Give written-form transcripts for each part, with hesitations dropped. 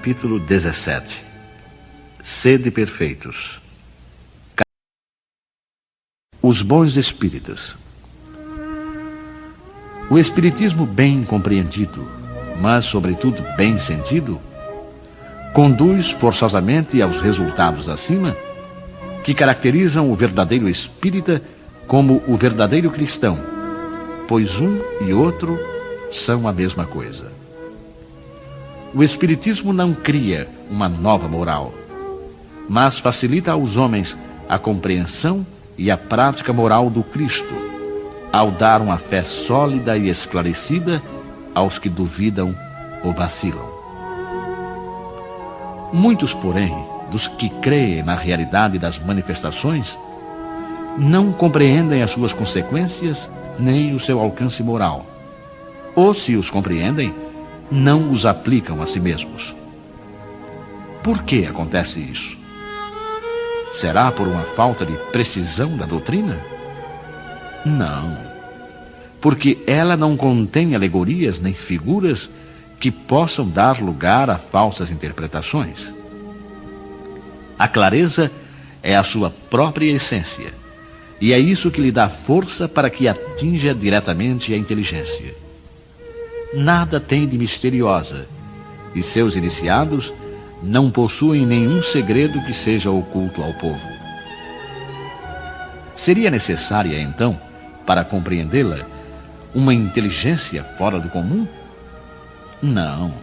Capítulo 17. Sede perfeitos. Os bons espíritas. O espiritismo bem compreendido, mas sobretudo bem sentido, conduz forçosamente aos resultados acima, que caracterizam o verdadeiro espírita como o verdadeiro cristão, pois um e outro são a mesma coisa. O espiritismo não cria uma nova moral, mas facilita aos homens a compreensão e a prática moral do Cristo, ao dar uma fé sólida e esclarecida aos que duvidam ou vacilam. Muitos, porém, dos que creem na realidade das manifestações, não compreendem as suas consequências nem o seu alcance moral. Ou, se os compreendem, não os aplicam a si mesmos. Por que acontece isso? Será por uma falta de precisão da doutrina? Não, porque ela não contém alegorias nem figuras que possam dar lugar a falsas interpretações. A clareza é a sua própria essência, e é isso que lhe dá força para que atinja diretamente a inteligência. Nada tem de misteriosa, e seus iniciados não possuem nenhum segredo que seja oculto ao povo. Seria necessária, então, para compreendê-la, uma inteligência fora do comum? Não,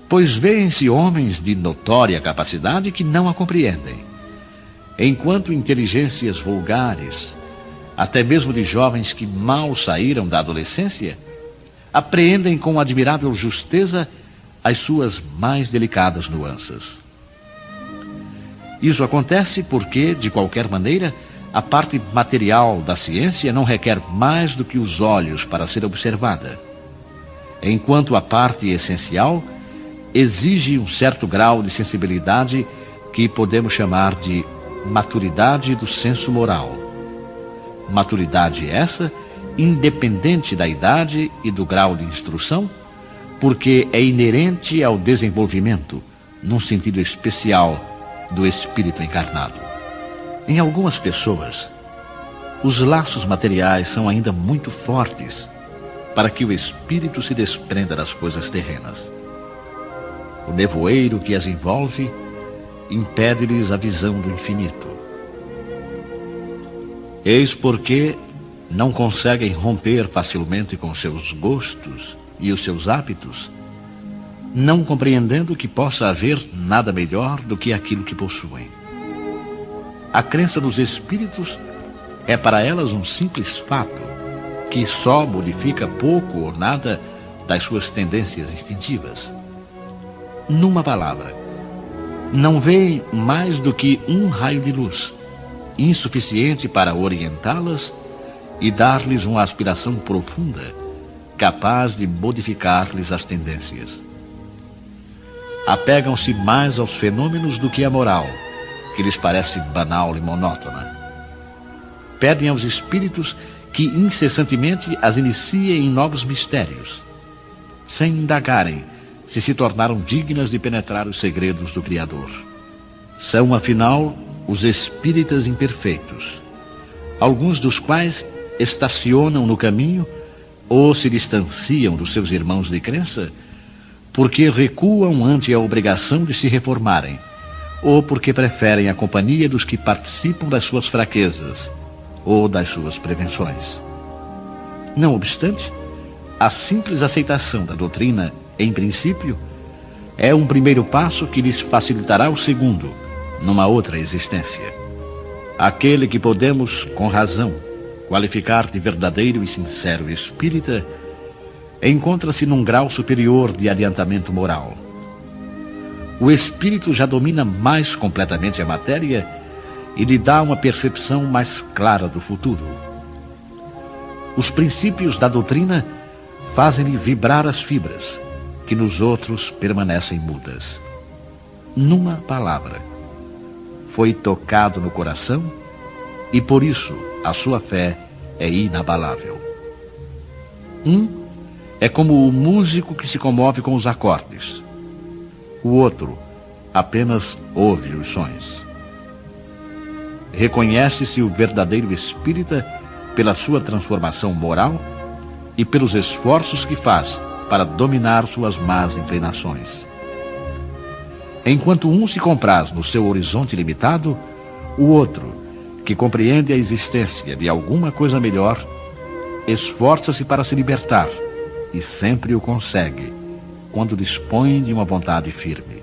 pois vêem-se homens de notória capacidade que não a compreendem, enquanto inteligências vulgares, até mesmo de jovens que mal saíram da adolescência, apreendem com admirável justeza as suas mais delicadas nuances. Isso acontece porque, de qualquer maneira, a parte material da ciência não requer mais do que os olhos para ser observada, enquanto a parte essencial exige um certo grau de sensibilidade que podemos chamar de maturidade do senso moral. Maturidade essa independente da idade e do grau de instrução, porque é inerente ao desenvolvimento, num sentido especial, do espírito encarnado. Em algumas pessoas, os laços materiais são ainda muito fortes para que o espírito se desprenda das coisas terrenas. O nevoeiro que as envolve impede-lhes a visão do infinito. Eis porque não conseguem romper facilmente com seus gostos e os seus hábitos, não compreendendo que possa haver nada melhor do que aquilo que possuem. A crença dos espíritos é para elas um simples fato, que só modifica pouco ou nada das suas tendências instintivas. Numa palavra, não veem mais do que um raio de luz, insuficiente para orientá-las e dar-lhes uma aspiração profunda, capaz de modificar-lhes as tendências. Apegam-se mais aos fenômenos do que à moral, que lhes parece banal e monótona. Pedem aos espíritos que incessantemente as iniciem em novos mistérios, sem indagarem se se tornaram dignas de penetrar os segredos do Criador. São, afinal, os espíritas imperfeitos, alguns dos quais estacionam no caminho ou se distanciam dos seus irmãos de crença porque recuam ante a obrigação de se reformarem, ou porque preferem a companhia dos que participam das suas fraquezas ou das suas prevenções. Não obstante, a simples aceitação da doutrina, em princípio, é um primeiro passo que lhes facilitará o segundo, numa outra existência. Aquele que podemos, com razão, qualificar de verdadeiro e sincero espírita, encontra-se num grau superior de adiantamento moral. O espírito já domina mais completamente a matéria e lhe dá uma percepção mais clara do futuro. Os princípios da doutrina fazem-lhe vibrar as fibras, que nos outros permanecem mudas. Numa palavra, foi tocado no coração e por isso a sua fé é inabalável. Um é como o músico que se comove com os acordes. O outro apenas ouve os sonhos. Reconhece-se o verdadeiro espírita pela sua transformação moral e pelos esforços que faz para dominar suas más inclinações. Enquanto um se compraz no seu horizonte limitado, o outro, que compreende a existência de alguma coisa melhor, esforça-se para se libertar e sempre o consegue, quando dispõe de uma vontade firme.